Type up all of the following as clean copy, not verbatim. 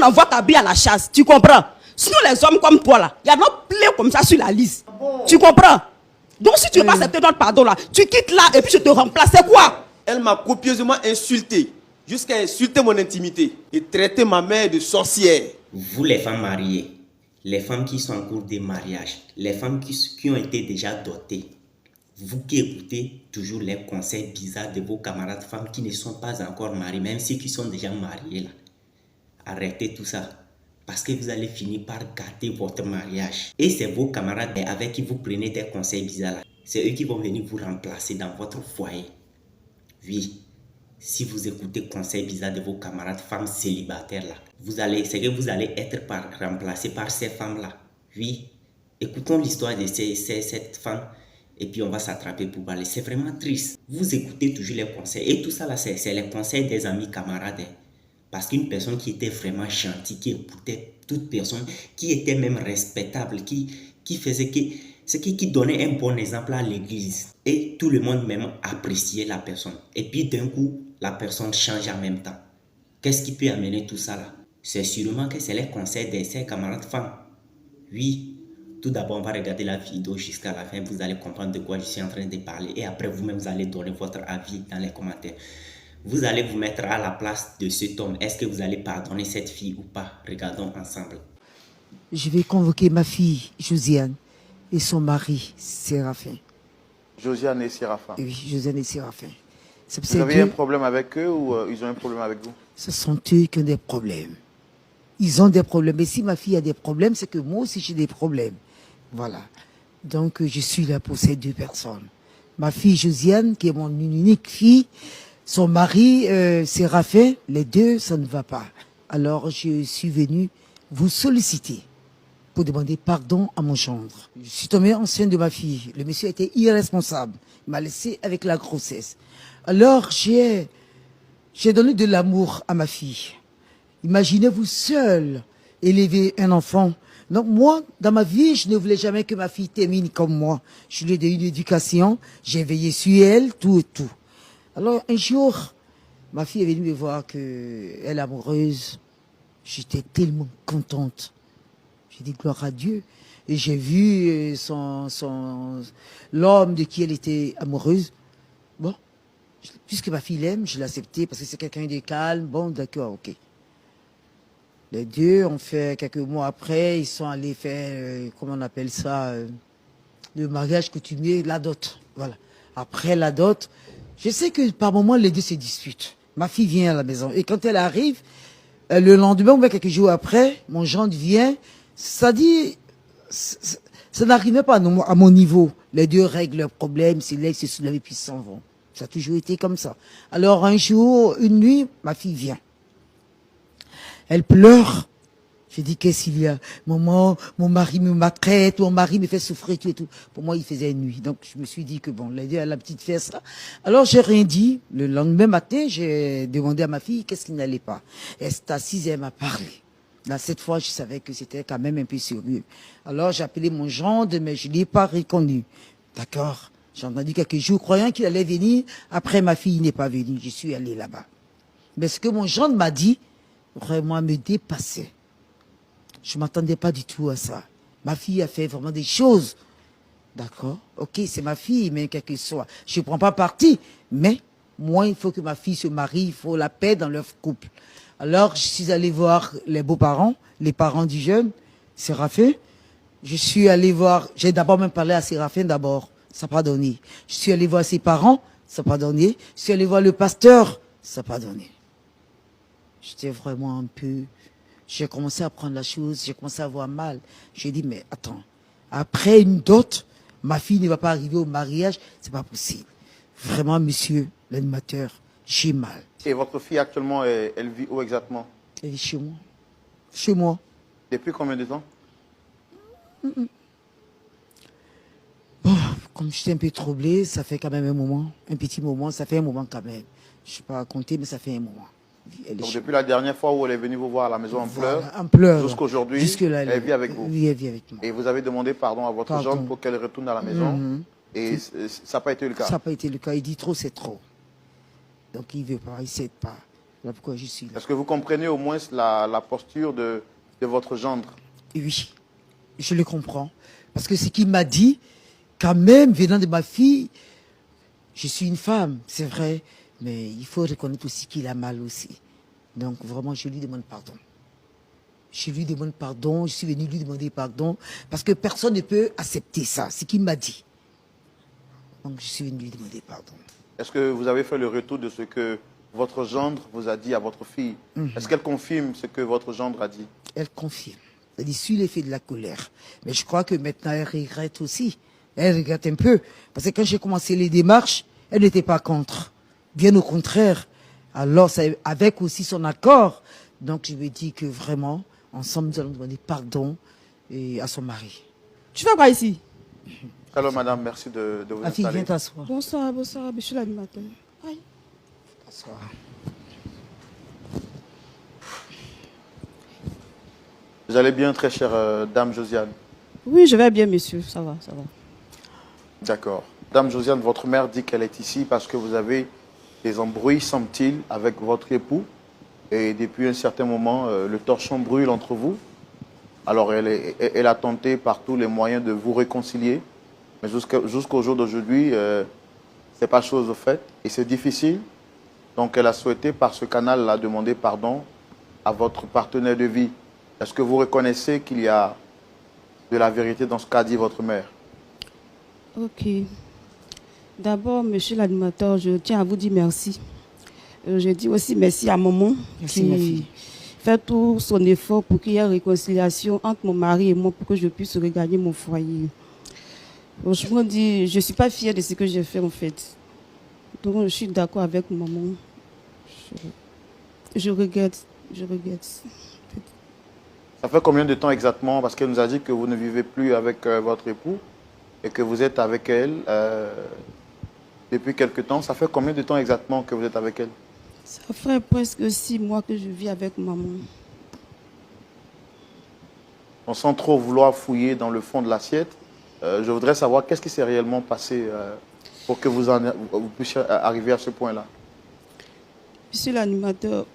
envoie ta bille à la chasse, tu comprends? Sinon les hommes comme toi là, il y en a plein comme ça sur la liste. Tu comprends? Donc si tu ne veux pas accepter notre pardon là, tu quittes là et puis je te remplace. C'est quoi? Elle m'a copieusement insulté, jusqu'à insulter mon intimité et traiter ma mère de sorcière. Vous les femmes mariées, les femmes qui sont en cours de mariage, les femmes qui ont été déjà dotées, vous qui écoutez toujours les conseils bizarres de vos camarades femmes qui ne sont pas encore mariées, même ceux qui sont déjà mariés là, arrêtez tout ça. Parce que vous allez finir par gâter votre mariage. Et c'est vos camarades avec qui vous prenez des conseils bizarres là. C'est eux qui vont venir vous remplacer dans votre foyer. Oui, si vous écoutez conseils bizarres de vos camarades femmes célibataires là, c'est que vous allez être remplacé par ces femmes là. Oui, écoutons l'histoire de cette femme et puis on va s'attraper pour parler. C'est vraiment triste. Vous écoutez toujours les conseils et tout ça là, c'est les conseils des amis camarades. Parce qu'une personne qui était vraiment gentille, qui écoutait toute personne, qui était même respectable, qui faisait qui donnait un bon exemple à l'église. Et tout le monde même appréciait la personne. Et puis d'un coup, la personne change en même temps. Qu'est-ce qui peut amener tout ça là? C'est sûrement que c'est les conseils de ses camarades femmes. Oui, tout d'abord on va regarder la vidéo jusqu'à la fin. Vous allez comprendre de quoi je suis en train de parler. Et après vous-même vous allez donner votre avis dans les commentaires. Vous allez vous mettre à la place de cet homme. Est-ce que vous allez pardonner cette fille ou pas? Regardons ensemble. Je vais convoquer ma fille, Josiane, et son mari, Séraphin. Josiane et Séraphin. Oui, Josiane et Séraphin. Vous avez un problème avec eux ou ils ont un problème avec vous? Ce sont eux qui ont des problèmes. Ils ont des problèmes. Et si ma fille a des problèmes, c'est que moi aussi j'ai des problèmes. Voilà. Donc je suis là pour ces deux personnes. Ma fille Josiane, qui est mon unique fille, son mari, Séraphin, les deux, ça ne va pas. Alors, je suis venu vous solliciter pour demander pardon à mon gendre. Je suis tombé enceinte de ma fille. Le monsieur était irresponsable. Il m'a laissé avec la grossesse. Alors, j'ai donné de l'amour à ma fille. Imaginez-vous seul élever un enfant. Donc moi, dans ma vie, je ne voulais jamais que ma fille termine comme moi. Je lui ai donné une éducation, j'ai veillé sur elle, tout et tout. Alors, un jour, ma fille est venue me voir qu'elle est amoureuse. J'étais tellement contente. J'ai dit gloire à Dieu. Et j'ai vu l'homme de qui elle était amoureuse. Bon, puisque ma fille l'aime, je l'ai accepté parce que c'est quelqu'un de calme. Bon, d'accord, ok. Les deux ont fait quelques mois après, ils sont allés faire, comment on appelle ça, le mariage coutumier, la dot. Voilà. Après la dot, je sais que par moments, les deux se disputent. Ma fille vient à la maison. Et quand elle arrive, le lendemain, ou bien quelques jours après, mon gendre vient. Ça dit, ça n'arrivait pas à mon niveau. Les deux règlent leurs problèmes, se lèvent, se soulèvent et puis s'en vont. Ça a toujours été comme ça. Alors un jour, une nuit, ma fille vient. Elle pleure. Je dis, qu'est-ce qu'il y a? Maman, mon mari me maltraite, mon mari me fait souffrir, tout et tout. Pour moi, il faisait nuit. Donc, je me suis dit que bon, les deux, elle a la petite faire ça. Alors, j'ai rien dit. Le lendemain matin, j'ai demandé à ma fille qu'est-ce qui n'allait pas. Elle s'est assise et elle m'a parlé. Là, cette fois, je savais que c'était quand même un peu sérieux. Alors, j'ai appelé mon gendre, mais je ne l'ai pas reconnu. D'accord. J'ai entendu quelques jours, croyant qu'il allait venir. Après, ma fille n'est pas venue. Je suis allé là-bas. Mais ce que mon gendre m'a dit, vraiment me dépassait. Je ne m'attendais pas du tout à ça. Ma fille a fait vraiment des choses. D'accord? Ok, c'est ma fille, mais quel que soit. Je ne prends pas parti. Mais, moi, il faut que ma fille se marie. Il faut la paix dans leur couple. Alors, je suis allé voir les beaux-parents, les parents du jeune, Séraphin. Je suis allé voir, j'ai d'abord même parlé à Séraphin d'abord. Ça n'a pas donné. Je suis allé voir ses parents. Ça n'a pas donné. Je suis allé voir le pasteur. Ça n'a pas donné. J'étais vraiment un peu... J'ai commencé à prendre la chose, j'ai commencé à avoir mal. J'ai dit, mais attends, après une dot, ma fille ne va pas arriver au mariage, c'est pas possible. Vraiment, monsieur l'animateur, j'ai mal. Et votre fille actuellement, elle vit où exactement? Elle vit chez moi. Chez moi. Depuis combien de temps? Bon, comme j'étais un peu troublée, ça fait quand même un moment, un petit moment, ça fait un moment quand même. Je ne sais pas raconter, mais ça fait un moment. Donc depuis la dernière fois où elle est venue vous voir à la maison en pleurs, jusqu'à aujourd'hui, elle vit avec vous. Oui, elle vit avec moi. Et vous avez demandé pardon à votre gendre pour qu'elle retourne à la maison. Et ça n'a pas été le cas. Ça n'a pas été le cas. Il dit trop, c'est trop. Donc il ne veut pas, il ne cède pas. Voilà pourquoi je suis là. Est-ce que vous comprenez au moins la posture de votre gendre? Oui, je le comprends. Parce que ce qu'il m'a dit, quand même, venant de ma fille, je suis une femme, c'est vrai, mais il faut reconnaître aussi qu'il a mal aussi. Donc vraiment, je lui demande pardon. Je lui demande pardon, je suis venu lui demander pardon, parce que personne ne peut accepter ça, ce qu'il m'a dit. Donc je suis venu lui demander pardon. Est-ce que vous avez fait le retour de ce que votre gendre vous a dit à votre fille? Est-ce qu'elle confirme ce que votre gendre a dit? Elle confirme. Elle dit, sur l'effet de la colère. Mais je crois que maintenant, elle regrette aussi. Elle regrette un peu. Parce que quand j'ai commencé les démarches, elle n'était pas contre. Bien au contraire. Alors, c'est avec aussi son accord. Donc, je lui ai dit que vraiment, ensemble, nous allons demander pardon à son mari. Tu fais quoi ici? Alors, madame, merci de vous Ma fille, installer. viens t'asseoir. Bonsoir, monsieur l'animateur. Aïe. T'asseoir. Vous allez bien, très chère dame Josiane? Oui, je vais bien, monsieur. Ça va, ça va. D'accord. Dame Josiane, votre mère dit qu'elle est ici parce que vous avez des embrouilles, semble-t-il, avec votre époux. Et depuis un certain moment, le torchon brûle entre vous. Alors, elle a tenté par tous les moyens de vous réconcilier. Mais jusqu'au jour d'aujourd'hui, ce n'est pas chose faite. Et c'est difficile. Donc, elle a souhaité, par ce canal-là, demander pardon à votre partenaire de vie. Est-ce que vous reconnaissez qu'il y a de la vérité dans ce qu'a dit votre mère? Ok. D'abord, monsieur l'animateur, je tiens à vous dire merci. Je dis aussi merci à maman Merci, ma fille. fait tout son effort pour qu'il y ait réconciliation entre mon mari et moi pour que je puisse regagner mon foyer. Franchement dit, je ne suis pas fière de ce que j'ai fait en fait. Donc je suis d'accord avec maman. Je regrette. Ça fait combien de temps exactement? Parce qu'elle nous a dit que vous ne vivez plus avec votre époux et que vous êtes avec elle depuis quelque temps. Ça fait combien de temps exactement que vous êtes avec elle? Ça fait presque 6 mois que je vis avec maman. On sent trop vouloir fouiller dans le fond de l'assiette. Je voudrais savoir qu'est-ce qui s'est réellement passé pour que vous puissiez arriver à ce point-là. Monsieur l'animateur,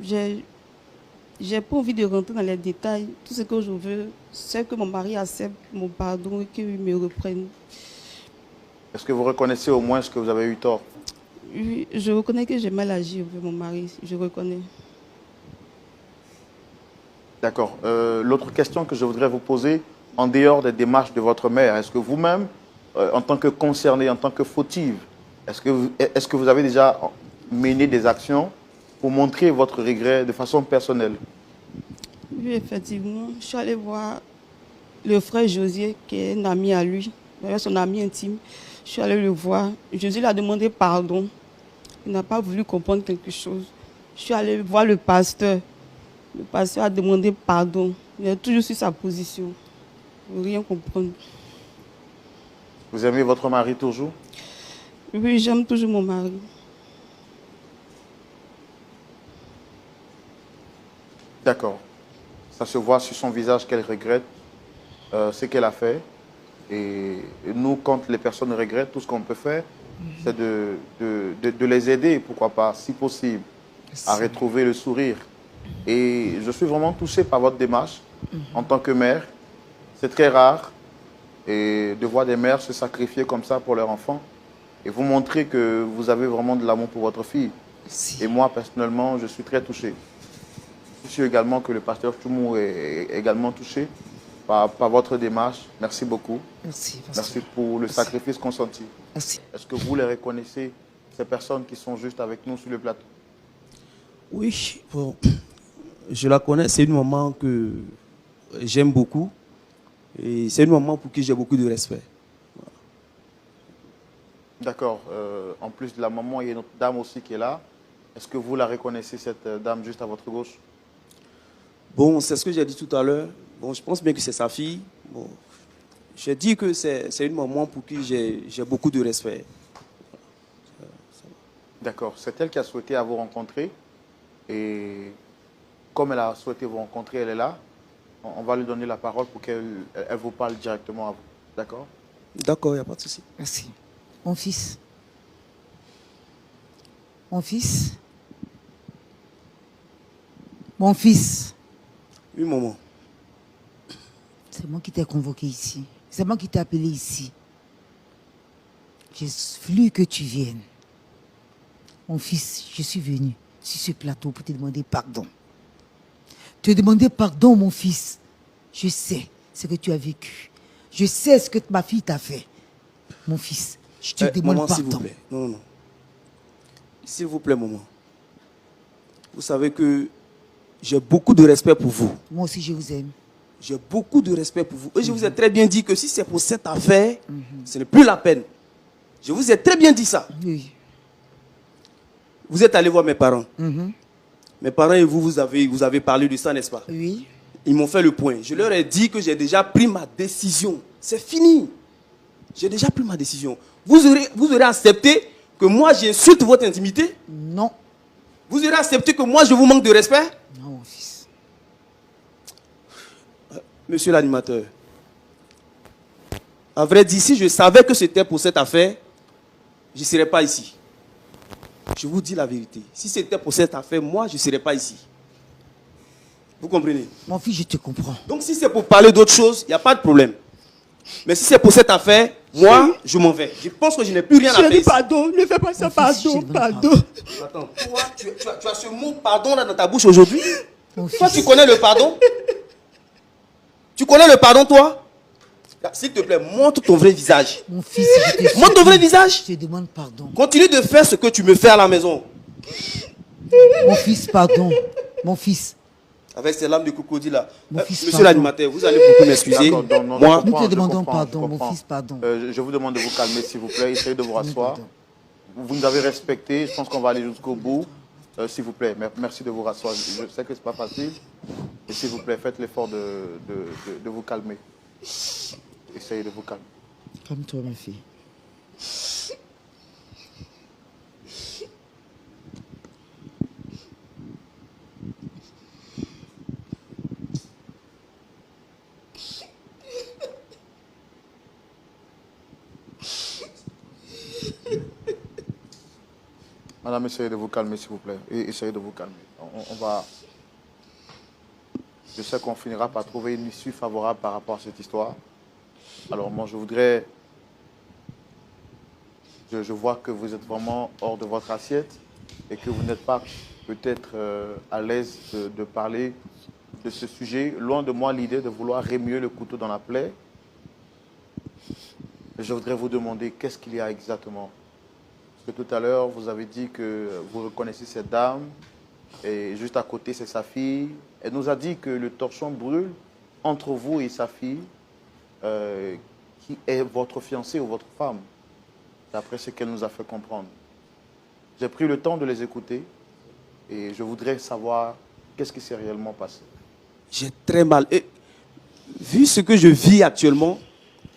j'ai pas envie de rentrer dans les détails. Tout ce que je veux, c'est que mon mari accepte mon pardon et qu'il me reprenne. Est-ce que vous reconnaissez au moins ce que vous avez eu tort? Oui, je reconnais que j'ai mal agi avec mon mari, je reconnais. D'accord. L'autre question que je voudrais vous poser, en dehors des démarches de votre mère, est-ce que vous-même, en tant que concerné, en tant que fautive, est-ce que vous avez déjà mené des actions pour montrer votre regret de façon personnelle? Oui, effectivement. Je suis allée voir le frère Josier, qui est un ami à lui, son ami intime. Je suis allée le voir. Josier lui a demandé pardon. Il n'a pas voulu comprendre quelque chose. Je suis allée voir le pasteur. Le pasteur a demandé pardon. Il est toujours sur sa position. Il ne veut rien comprendre. Vous aimez votre mari toujours? Oui, j'aime toujours mon mari. D'accord. Ça se voit sur son visage qu'elle regrette ce qu'elle a fait. Et nous, quand les personnes regrettent, tout ce qu'on peut faire, c'est de les aider, pourquoi pas, si possible, à retrouver le sourire. Et je suis vraiment touché par votre démarche en tant que mère. C'est très rare de voir des mères se sacrifier comme ça pour leur enfant. Et vous montrer que vous avez vraiment de l'amour pour votre fille. Merci. Et moi, personnellement, je suis très touché. Je suis également que le pasteur Choumou est également touché par votre démarche. Merci beaucoup. Merci. Merci pour le sacrifice consenti. Merci. Est-ce que vous les reconnaissez, ces personnes qui sont juste avec nous sur le plateau? Oui, bon, je la connais. C'est une maman que j'aime beaucoup. Et c'est une maman pour qui j'ai beaucoup de respect. Voilà. D'accord. En plus de la maman, il y a une autre dame aussi qui est là. Est-ce que vous la reconnaissez, cette dame juste à votre gauche? Bon, c'est ce que j'ai dit tout à l'heure. Bon, je pense bien que c'est sa fille. Bon, j'ai dit que c'est une maman pour qui j'ai beaucoup de respect. D'accord. C'est elle qui a souhaité vous rencontrer. Et comme elle a souhaité vous rencontrer, elle est là. On va lui donner la parole pour qu'elle vous parle directement à vous. D'accord? D'accord, il n'y a pas de souci. Merci. Mon fils. Mon fils, Mon fils, Oui, maman. c'est moi qui t'ai convoqué ici. C'est moi qui t'ai appelé ici. J'ai voulu que tu viennes. Mon fils, je suis venu sur ce plateau pour te demander pardon. Te demander pardon, mon fils. Je sais ce que tu as vécu. Je sais ce que ma fille t'a fait. Mon fils, je te demande Maman, s'il vous pardon. plaît. Non, non, non. S'il vous plaît, maman. Vous savez que j'ai beaucoup de respect pour vous. Moi aussi, je vous aime. J'ai beaucoup de respect pour vous. Et je vous ai très bien dit que si c'est pour cette affaire, ce n'est plus la peine. Je vous ai très bien dit ça. Oui. Vous êtes allé voir mes parents. Mhm. Mes parents et vous avez parlé de ça, n'est-ce pas? Oui. Ils m'ont fait le point. Je leur ai dit que j'ai déjà pris ma décision. C'est fini. J'ai déjà pris ma décision. Vous aurez accepté que moi j'insulte votre intimité? Non. Vous aurez accepté que moi je vous manque de respect? Non, mon fils. Monsieur l'animateur, à vrai dire, si je savais que c'était pour cette affaire, je ne serais pas ici. Je vous dis la vérité. Si c'était pour cette affaire, moi, je ne serais pas ici. Vous comprenez? Mon fils, je te comprends. Donc, si c'est pour parler d'autre chose, il n'y a pas de problème. Mais si c'est pour cette affaire, moi, je m'en vais. Je pense que je n'ai plus rien à faire. Chérie, pardon, ne fais pas ça, Mon fils, pardon, je te demande pardon. Attends, toi, tu as ce mot pardon là dans ta bouche aujourd'hui? Mon Toi, fils. tu connais le pardon? Tu connais le pardon, toi? S'il te plaît, montre ton vrai visage. Mon fils, je te Montre ton vrai supplie, visage. Je te demande pardon. Continue de faire ce que tu me fais à la maison. Mon fils, pardon. Mon fils. Avec ces lames de crocodile là. Mon fils, Monsieur pardon. l'animateur, vous allez beaucoup m'excuser. D'accord, non, non, Moi, je Nous comprends, te demandons je comprends, pardon, je mon comprends. fils, pardon. Je vous demande de vous calmer, s'il vous plaît. Essayez de vous rasseoir. Pardon. Vous nous avez respecté. Je pense qu'on va aller jusqu'au bout. S'il vous plaît, merci de vous rasseoir. Je sais que ce n'est pas facile. Et s'il vous plaît, faites l'effort de vous calmer. Essayez de vous calmer. Calme-toi, ma fille. Madame, essayez de vous calmer, s'il vous plaît. Et essayez de vous calmer. On va... Je sais qu'on finira par trouver une issue favorable par rapport à cette histoire. Alors moi, je voudrais... Je vois que vous êtes vraiment hors de votre assiette et que vous n'êtes pas peut-être à l'aise de parler de ce sujet. Loin de moi l'idée de vouloir remuer le couteau dans la plaie. Je voudrais vous demander qu'est-ce qu'il y a exactement. Parce que tout à l'heure, vous avez dit que vous reconnaissez cette dame et juste à côté, c'est sa fille. Elle nous a dit que le torchon brûle entre vous et sa fille, qui est votre fiancée ou votre femme, d'après ce qu'elle nous a fait comprendre. J'ai pris le temps de les écouter et je voudrais savoir qu'est-ce qui s'est réellement passé. j'ai très mal. Et vu ce que je vis actuellement,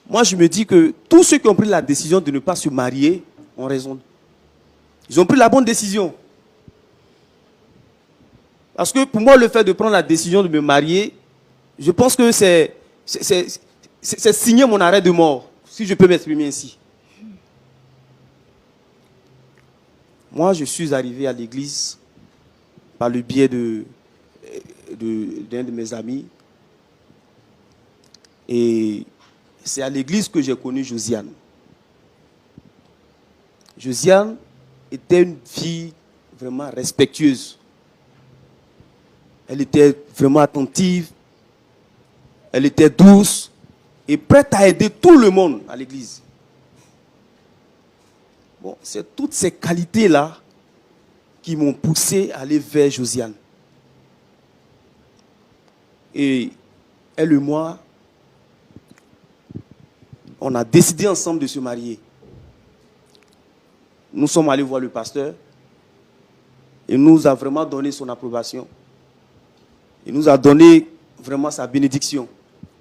moi je me dis que tous ceux qui ont pris la décision de ne pas se marier ont raison. Ils ont pris la bonne décision. Parce que pour moi, le fait de prendre la décision de me marier, je pense que c'est signer mon arrêt de mort, si je peux m'exprimer ainsi. Moi, je suis arrivé à l'église par le biais d'un de mes amis. Et c'est à l'église que j'ai connu Josiane. Josiane était une fille vraiment respectueuse. Elle était vraiment attentive. Elle était douce et prête à aider tout le monde à l'église. Bon, c'est toutes ces qualités-là qui m'ont poussé à aller vers Josiane. Et elle et moi, on a décidé ensemble de se marier. Nous sommes allés voir le pasteur. Il nous a vraiment donné son approbation. Il nous a donné vraiment sa bénédiction.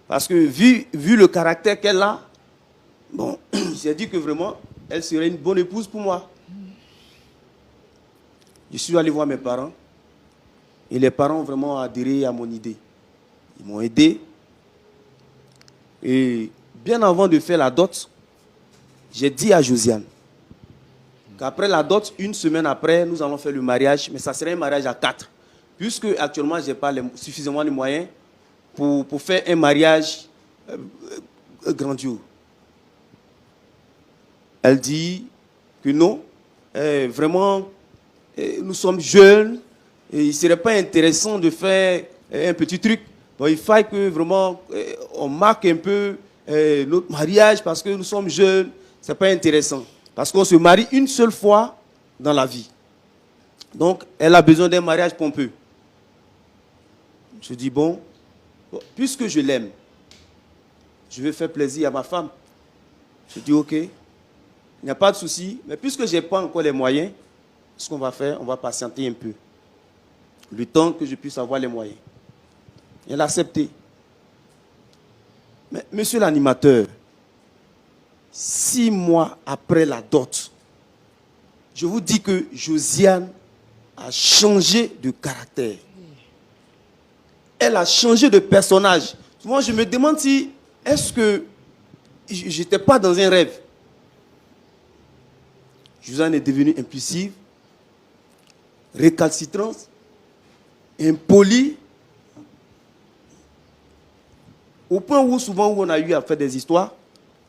Parce que vu le caractère qu'elle a, bon, j'ai dit que vraiment, elle serait une bonne épouse pour moi. Je suis allé voir mes parents. Et les parents ont vraiment adhéré à mon idée. Ils m'ont aidé. Et bien avant de faire la dot, j'ai dit à Josiane qu'après la dot, une semaine après, nous allons faire le mariage. Mais ça serait un mariage à 4. puisque actuellement, je n'ai pas suffisamment de moyens pour faire un mariage grandiose. Elle dit que non, vraiment, nous sommes jeunes et il ne serait pas intéressant de faire un petit truc. Bon, il faut que vraiment on marque un peu notre mariage parce que nous sommes jeunes, ce n'est pas intéressant. Parce qu'on se marie une seule fois dans la vie. Donc, elle a besoin d'un mariage pompeux. Je dis, bon, puisque je l'aime, je veux faire plaisir à ma femme. Je dis, ok, il n'y a pas de souci, mais puisque je n'ai pas encore les moyens, ce qu'on va faire, on va patienter un peu. Le temps que je puisse avoir les moyens. Elle a accepté. Mais, monsieur l'animateur, 6 mois après la dot, je vous dis que Josiane a changé de caractère. Elle a changé de personnage. Souvent, je me demande si, est-ce que je n'étais pas dans un rêve? Josiane est devenue impulsive, récalcitrante, impolie, au point où souvent où on a eu à faire des histoires,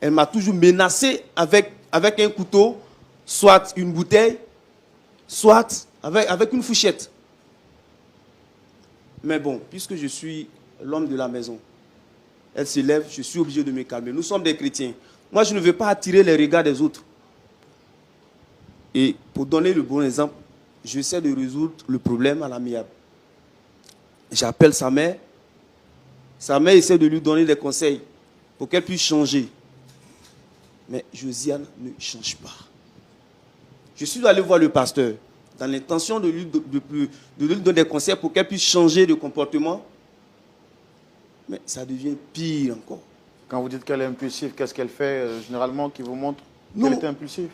elle m'a toujours menacé avec un couteau, soit une bouteille, soit avec une fourchette. Mais bon, puisque je suis l'homme de la maison, elle se lève, je suis obligé de me calmer. Nous sommes des chrétiens. Moi, je ne veux pas attirer les regards des autres. Et pour donner le bon exemple, j'essaie de résoudre le problème à l'amiable. J'appelle sa mère. Sa mère essaie de lui donner des conseils pour qu'elle puisse changer. Mais Josiane ne change pas. Je suis allé voir le pasteur dans l'intention de lui donner des conseils pour qu'elle puisse changer de comportement. Mais ça devient pire encore. Quand vous dites qu'elle est impulsive, qu'est-ce qu'elle fait généralement qui vous montre qu'elle est impulsive?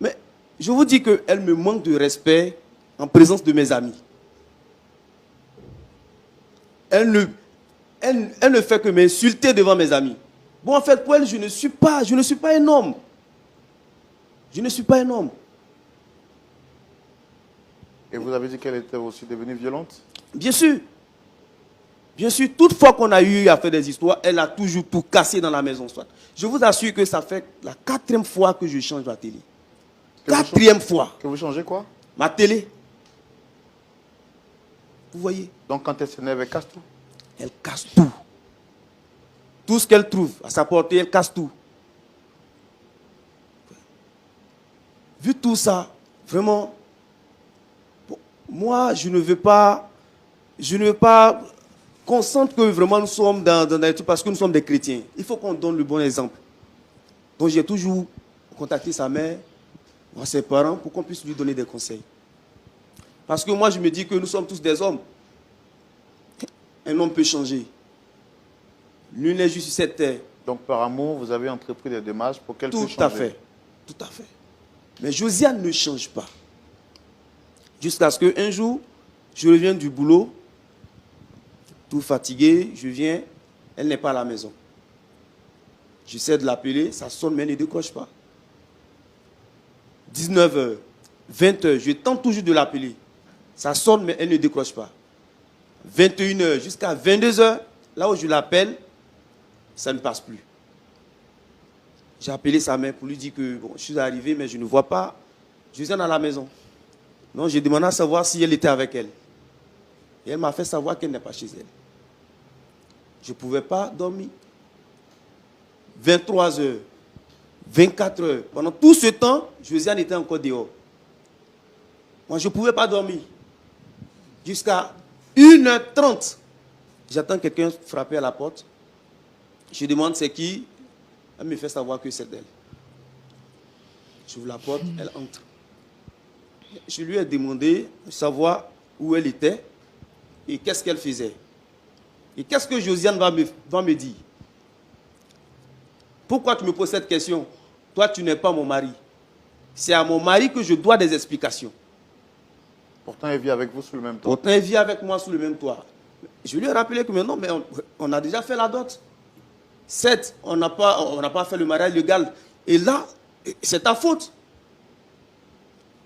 Mais je vous dis qu'elle me manque de respect en présence de mes amis. Elle ne fait que m'insulter devant mes amis. Bon, en fait, pour elle, je ne suis pas un homme. Je ne suis pas un homme. Et vous avez dit qu'elle était aussi devenue violente? Bien sûr. Bien sûr, toute fois qu'on a eu à faire des histoires, elle a toujours tout cassé dans la maison. Soit. Je vous assure que ça fait la 4e fois que je change ma télé. 4e fois. Que vous changez quoi? Ma télé. Vous voyez? Donc quand elle s'énerve, elle casse tout? Elle casse tout. Tout ce qu'elle trouve à sa portée, elle casse tout. Vu tout ça, vraiment, moi, je ne veux pas qu'on sente que vraiment nous sommes dans les trucs parce que nous sommes des chrétiens. Il faut qu'on donne le bon exemple. Donc j'ai toujours contacté sa mère, ses parents, pour qu'on puisse lui donner des conseils. Parce que moi, je me dis que nous sommes tous des hommes. Un homme peut changer. Nul n'est juste sur cette terre. Donc par amour, vous avez entrepris des démarches pour qu'elle puisse changer. Tout à fait. Tout à fait. Mais Josiane ne change pas. Jusqu'à ce qu'un jour, je reviens du boulot, tout fatigué, je viens, elle n'est pas à la maison. J'essaie de l'appeler, ça sonne mais elle ne décroche pas. 19h, 20h, je tente toujours de l'appeler. Ça sonne mais elle ne décroche pas. 21h jusqu'à 22h, là où je l'appelle, ça ne passe plus. J'ai appelé sa mère pour lui dire que bon, je suis arrivé mais je ne vois pas Josiane à la maison. Donc j'ai demandé à savoir si elle était avec elle. Et elle m'a fait savoir qu'elle n'est pas chez elle. Je ne pouvais pas dormir. 23h, 24h. Pendant tout ce temps, Josiane était encore dehors. Moi, je ne pouvais pas dormir. Jusqu'à 1h30. J'attends quelqu'un frapper à la porte. Je demande c'est qui. Elle me fait savoir que c'est elle. J'ouvre la porte, elle entre. Je lui ai demandé de savoir où elle était et qu'est-ce qu'elle faisait. Et qu'est-ce que Josiane va me dire? Pourquoi tu me poses cette question? Toi, tu n'es pas mon mari. C'est à mon mari que je dois des explications. Pourtant, elle vit avec vous sous le même toit. Pourtant, elle vit avec moi sous le même toit. Je lui ai rappelé que mais non, mais on a déjà fait la dot. Certes, on n'a pas fait le mariage légal. Et là, c'est ta faute.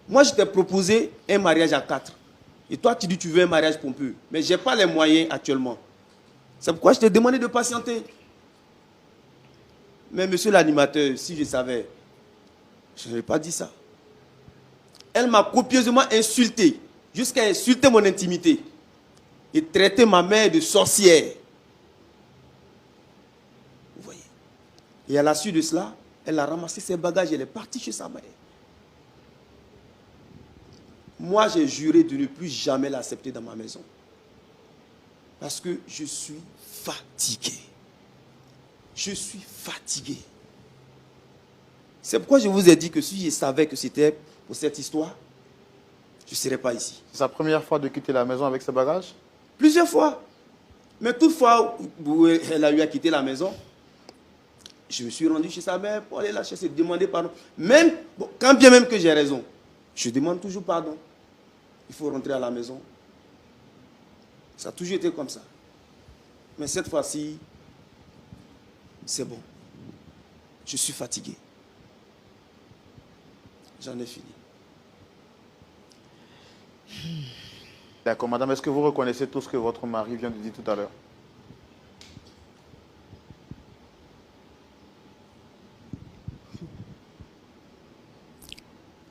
Moi, je t'ai proposé un mariage à 4. Et toi, tu dis que tu veux un mariage pompeux. Mais je n'ai pas les moyens actuellement. C'est pourquoi je t'ai demandé de patienter. Mais monsieur l'animateur, si je savais, je n'aurais pas dit ça. Elle m'a copieusement insulté, jusqu'à insulter mon intimité. Et traiter ma mère de sorcière. Vous voyez. Et à la suite de cela, elle a ramassé ses bagages et elle est partie chez sa mère. Moi, j'ai juré de ne plus jamais l'accepter dans ma maison. Parce que je suis fatigué. Je suis fatigué. C'est pourquoi je vous ai dit que si je savais que c'était pour cette histoire, je ne serais pas ici. C'est sa première fois de quitter la maison avec ses bagages? Plusieurs fois. Mais toutefois, où elle a eu à quitter la maison, je me suis rendu chez sa mère pour aller la chercher, demander pardon. Même, bon, quand bien même que j'ai raison, je demande toujours pardon. Il faut rentrer à la maison. Ça a toujours été comme ça. Mais cette fois-ci, c'est bon. Je suis fatigué. J'en ai fini. D'accord, madame, est-ce que vous reconnaissez tout ce que votre mari vient de dire tout à l'heure?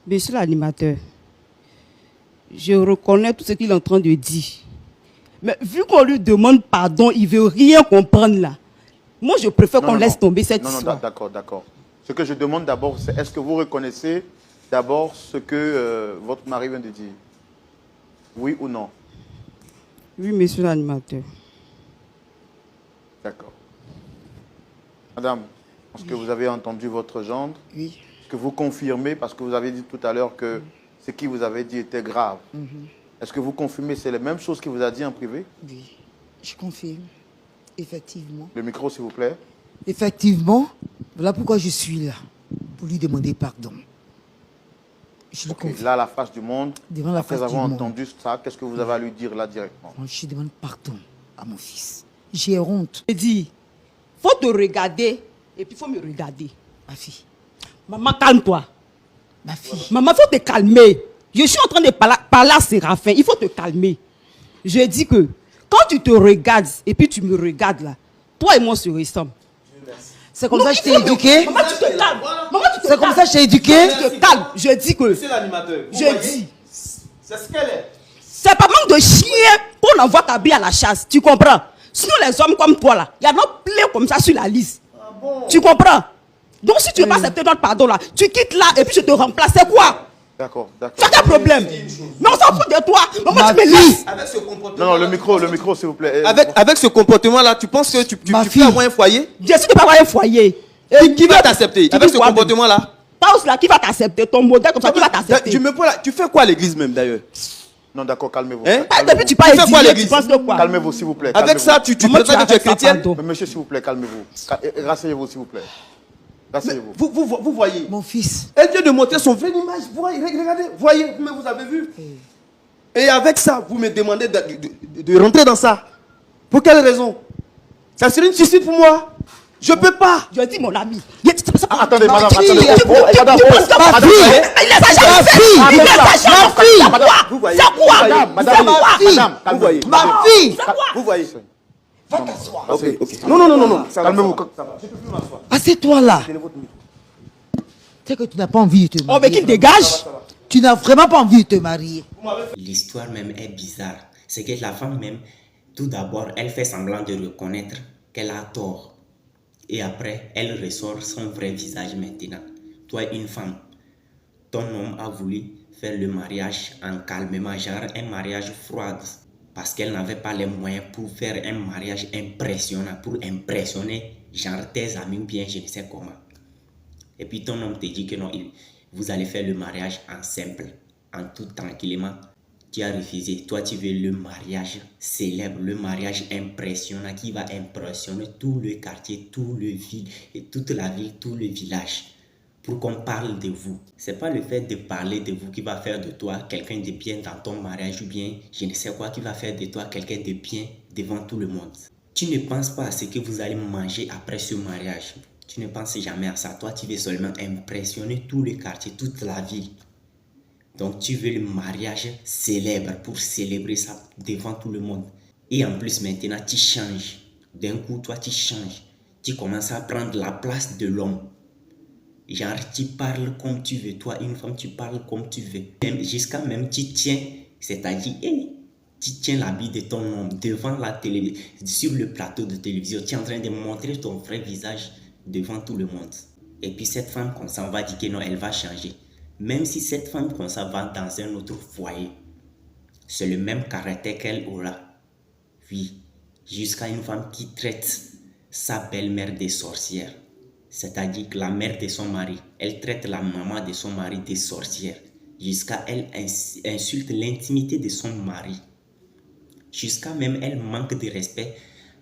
Monsieur l'animateur, je reconnais tout ce qu'il est en train de dire. Mais vu qu'on lui demande pardon, il ne veut rien comprendre là. Moi, je préfère qu'on laisse tomber cette histoire. Non, d'accord, d'accord. Ce que je demande d'abord, c'est est-ce que vous reconnaissez d'abord ce que votre mari vient de dire? Oui ou non? Oui, monsieur l'animateur. D'accord. Madame, est-ce que vous avez entendu votre gendre? Oui. Est-ce que vous confirmez, parce que vous avez dit tout à l'heure que ce qu'il vous avait dit était grave. Est-ce que vous confirmez c'est les mêmes choses qu'il vous a dit en privé? Oui, je confirme. Effectivement. Le micro, s'il vous plaît. Effectivement, voilà pourquoi je suis là. Pour lui demander pardon. Je le Ok, confirme. là, la face du monde, Devant la après face du avoir monde. entendu ça, qu'est-ce que vous avez à lui dire là directement? Je demande pardon à mon fils. J'ai honte. Je dis, faut te regarder et puis il faut me regarder. Ma fille. Maman, calme-toi. Ma fille. Maman, faut te calmer. Je suis en train de parler à Séraphin. Il faut te calmer. Je dis que quand tu te regardes et puis tu me regardes là, toi et moi on se ressemble. C'est comme ça que je t'ai éduqué? Maman, tu te calmes. Maman, tu te C'est comme calmes. ça que je t'ai éduqué? Tu te calmes. Je dis que. C'est l'animateur. Je dis. C'est ce qu'elle est. C'est pas manque de chien qu'on envoie ta bille à la chasse. Tu comprends? Sinon, les hommes comme toi là, il y en a plein comme ça sur la liste. Ah bon? Tu comprends? Donc, si tu ne veux pas accepter notre pardon là, tu quittes là et puis je te remplace. C'est quoi? D'accord, d'accord. Tu as quel problème? Mais on s'en fout de toi. Maman, Ma tu me laisses. Avec ce comportement. Non, le micro, s'il vous plaît. Avec ce comportement-là, tu penses que tu Ma peux fille. avoir un foyer? Je suis de pas avoir un foyer. Et Qui va t'accepter? tu Avec dis ce quoi, comportement-là? Pause là, qui va t'accepter? Ton modèle comme ça, qui va t'accepter? Tu fais quoi à l'église même d'ailleurs? Non, d'accord, calmez-vous. Hein? Ah, depuis tu Tu parles fais quoi à tu l'église? penses de quoi? Calmez-vous, s'il vous plaît. Avec calmez-vous. ça, tu Maman, prétends que tu es arrêtes ça, chrétienne? pardon. Mais monsieur, s'il vous plaît, calmez-vous. Rasseyez-vous, s'il vous plaît. Rasseyez-vous. Vous voyez? Mon fils. Elle vient de montrer son vraie image. Regardez, voyez, mais vous avez vu. Et avec ça, vous me demandez de rentrer dans ça. Pour quelle raison? Ça serait une suicide pour moi. Je peux pas. Je dis mon ami. Attendez, madame, fille, attendez. tu- Oh, tu- madame, tu- oh, tu- tu- madame, tu- eh, Il est sa jamais fait. fille, Il est sa ma jamais fille, fait. madame, vous voyez, C'est quoi? madame, madame, C'est quoi? madame, Vous voyez. calmez-vous. Ma fille. C'est quoi? Vous voyez. Va t'asseoir. Ok, ok. Non. Ça va, Calmez-vous. ça va. Je peux plus m'asseoir. Assieds-toi là. Tenez votre micro. Tu sais que tu n'as pas envie de te Oh, mais marier. qu'il dégage. Tu n'as vraiment pas envie de te marier. L'histoire même est bizarre. C'est que la femme même, tout d'abord, elle fait semblant de reconnaître qu'elle a tort. Et après, elle ressort son vrai visage maintenant. Toi, une femme, ton homme a voulu faire le mariage en calmement, genre un mariage froid. Parce qu'elle n'avait pas les moyens pour faire un mariage impressionnant, pour impressionner genre tes amis ou bien je ne sais comment. Et puis ton homme te dit que non, vous allez faire le mariage en simple, en tout tranquillement. Tu as refusé. Toi, tu veux le mariage célèbre, le mariage impressionnant qui va impressionner tout le quartier, tout le ville, et toute la ville, tout le village. Pour qu'on parle de vous. C'est pas le fait de parler de vous qui va faire de toi quelqu'un de bien dans ton mariage ou bien je ne sais quoi qui va faire de toi quelqu'un de bien devant tout le monde. Tu ne penses pas à ce que vous allez manger après ce mariage. Tu ne penses jamais à ça. Toi, tu veux seulement impressionner tout le quartier, toute la ville. Donc tu veux le mariage célèbre pour célébrer ça devant tout le monde. Et en plus maintenant tu changes. D'un coup toi tu changes. Tu commences à prendre la place de l'homme. Genre tu parles comme tu veux. Toi une femme tu parles comme tu veux. Jusqu'à même tu tiens. C'est-à-dire tu tiens l'habit de ton homme devant la télé, sur le plateau de télévision. Tu es en train de montrer ton vrai visage devant tout le monde. Et puis cette femme comme ça on va dire que non elle va changer. Même si cette femme comme ça va dans un autre foyer, c'est le même caractère qu'elle aura. Oui, jusqu'à une femme qui traite sa belle-mère des sorcières. C'est-à-dire que la mère de son mari, elle traite la maman de son mari des sorcières. Jusqu'à elle insulte l'intimité de son mari. Jusqu'à même elle manque de respect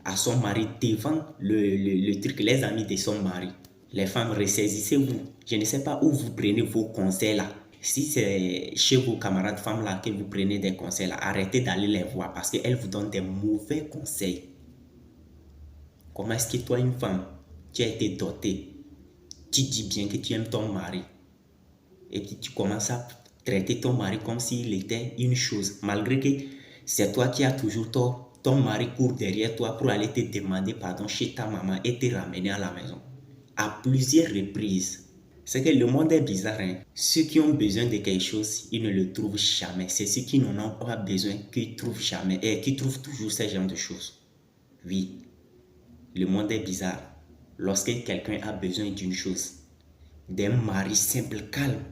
à son mari devant le truc, les amis de son mari. Les femmes, ressaisissez-vous. Je ne sais pas où vous prenez vos conseils là. Si c'est chez vos camarades femmes là que vous prenez des conseils là, arrêtez d'aller les voir parce qu'elles vous donnent des mauvais conseils. Comment est-ce que toi, une femme, tu as été dotée, tu dis bien que tu aimes ton mari et puis tu commences à traiter ton mari comme s'il était une chose, malgré que c'est toi qui as toujours tort. Ton mari court derrière toi pour aller te demander pardon chez ta maman et te ramener à la maison. À plusieurs reprises. C'est que le monde est bizarre. Hein? Ceux qui ont besoin de quelque chose, ils ne le trouvent jamais. C'est ceux qui n'en ont pas besoin qu'ils trouvent jamais et qui trouvent toujours ce genre de choses. Oui, le monde est bizarre. Lorsque quelqu'un a besoin d'une chose, d'un mari simple, calme,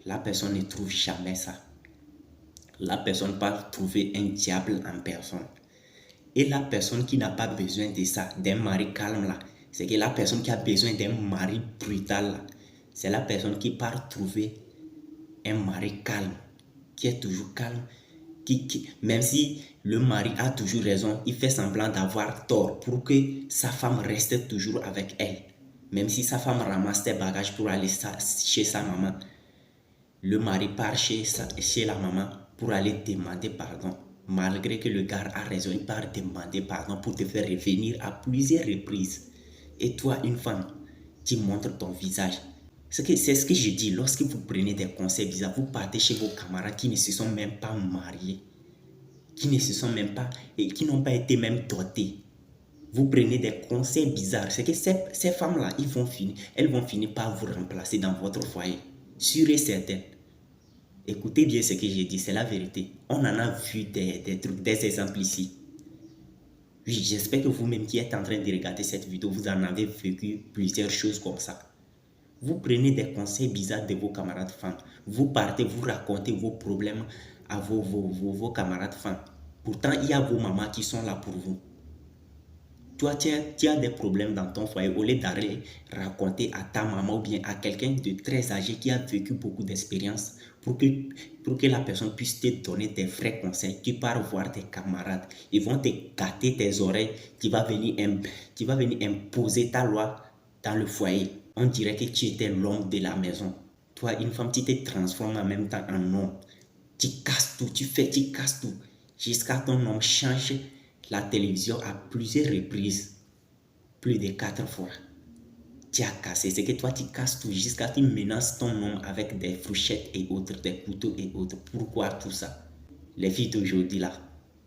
la personne ne trouve jamais ça. La personne va trouver un diable en personne. Et la personne qui n'a pas besoin de ça, d'un mari calme là, c'est que la personne qui a besoin d'un mari brutal là, c'est la personne qui part trouver un mari calme, qui est toujours calme, même si le mari a toujours raison, il fait semblant d'avoir tort pour que sa femme reste toujours avec elle. Même si sa femme ramasse ses bagages pour aller chez sa maman, le mari part chez la maman pour aller demander pardon. Malgré que le gars a raison, il part demander pardon pour te faire revenir à plusieurs reprises. Et toi, une femme, tu montres ton visage. C'est ce que je dis, lorsque vous prenez des conseils bizarres, vous partez chez vos camarades qui ne se sont même pas mariés, qui ne se sont même pas, et qui n'ont pas été même dotés. Vous prenez des conseils bizarres. C'est que ces femmes-là, elles vont finir par vous remplacer dans votre foyer. Sûr et certain. Écoutez bien ce que j'ai dit, c'est la vérité. On en a vu des trucs, des exemples ici. Oui, j'espère que vous-même qui êtes en train de regarder cette vidéo, vous en avez vécu plusieurs choses comme ça. Vous prenez des conseils bizarres de vos camarades femmes. Vous partez, vous racontez vos problèmes à vos camarades femmes. Pourtant, il y a vos mamans qui sont là pour vous. Toi, tu as des problèmes dans ton foyer. Au lieu d'aller raconter à ta maman ou bien à quelqu'un de très âgé qui a vécu beaucoup d'expérience pour que la personne puisse te donner des vrais conseils, tu pars voir tes camarades. Ils vont te gâter tes oreilles. Tu vas venir imposer ta loi dans le foyer. On dirait que tu étais l'homme de la maison. Toi, une femme, tu te transformes en même temps en homme. Tu casses tout, tu casses tout. Jusqu'à ton homme change la télévision à plusieurs reprises. Plus de 4 fois. Tu as cassé. C'est que toi, tu casses tout jusqu'à tu menaces ton homme avec des fourchettes et autres, des couteaux et autres. Pourquoi tout ça? Les filles d'aujourd'hui là,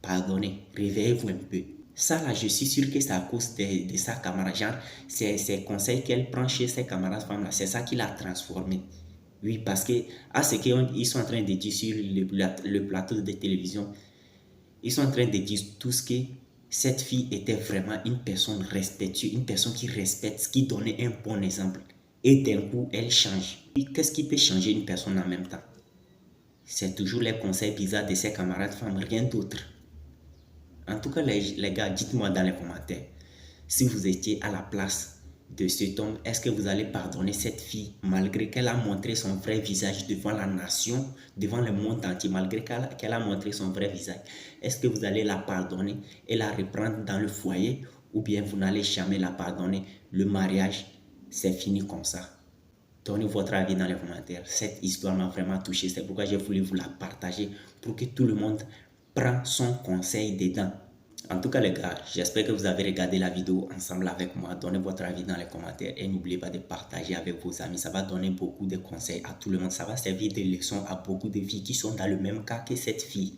pardonnez, réveillez-vous un peu. Ça là, je suis sûr que c'est à cause de sa camarade. Genre, ces conseils qu'elle prend chez ses camarades femmes là, c'est ça qui l'a transformée. Oui, parce que à ce qu'ils sont en train de dire sur le plateau de télévision, ils sont en train de dire tout ce que cette fille était vraiment une personne respectueuse, une personne qui respecte, qui donnait un bon exemple. Et d'un coup, elle change. Qu'est-ce qui peut changer une personne en même temps? C'est toujours les conseils bizarres de ses camarades femmes, rien d'autre. En tout cas, les gars, dites-moi dans les commentaires, si vous étiez à la place de cet homme, est-ce que vous allez pardonner cette fille malgré qu'elle a montré son vrai visage devant la nation, devant le monde entier, malgré qu'elle a montré son vrai visage? Est-ce que vous allez la pardonner et la reprendre dans le foyer ou bien vous n'allez jamais la pardonner? Le mariage, c'est fini comme ça. Donnez votre avis dans les commentaires. Cette histoire m'a vraiment touché. C'est pourquoi j'ai voulu vous la partager pour que tout le monde prenne son conseil dedans. En tout cas, les gars, j'espère que vous avez regardé la vidéo ensemble avec moi. Donnez votre avis dans les commentaires et n'oubliez pas de partager avec vos amis. Ça va donner beaucoup de conseils à tout le monde. Ça va servir de leçon à beaucoup de filles qui sont dans le même cas que cette fille.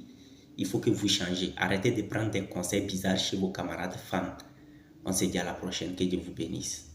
Il faut que vous changez. Arrêtez de prendre des conseils bizarres chez vos camarades femmes. On se dit à la prochaine. Que Dieu vous bénisse.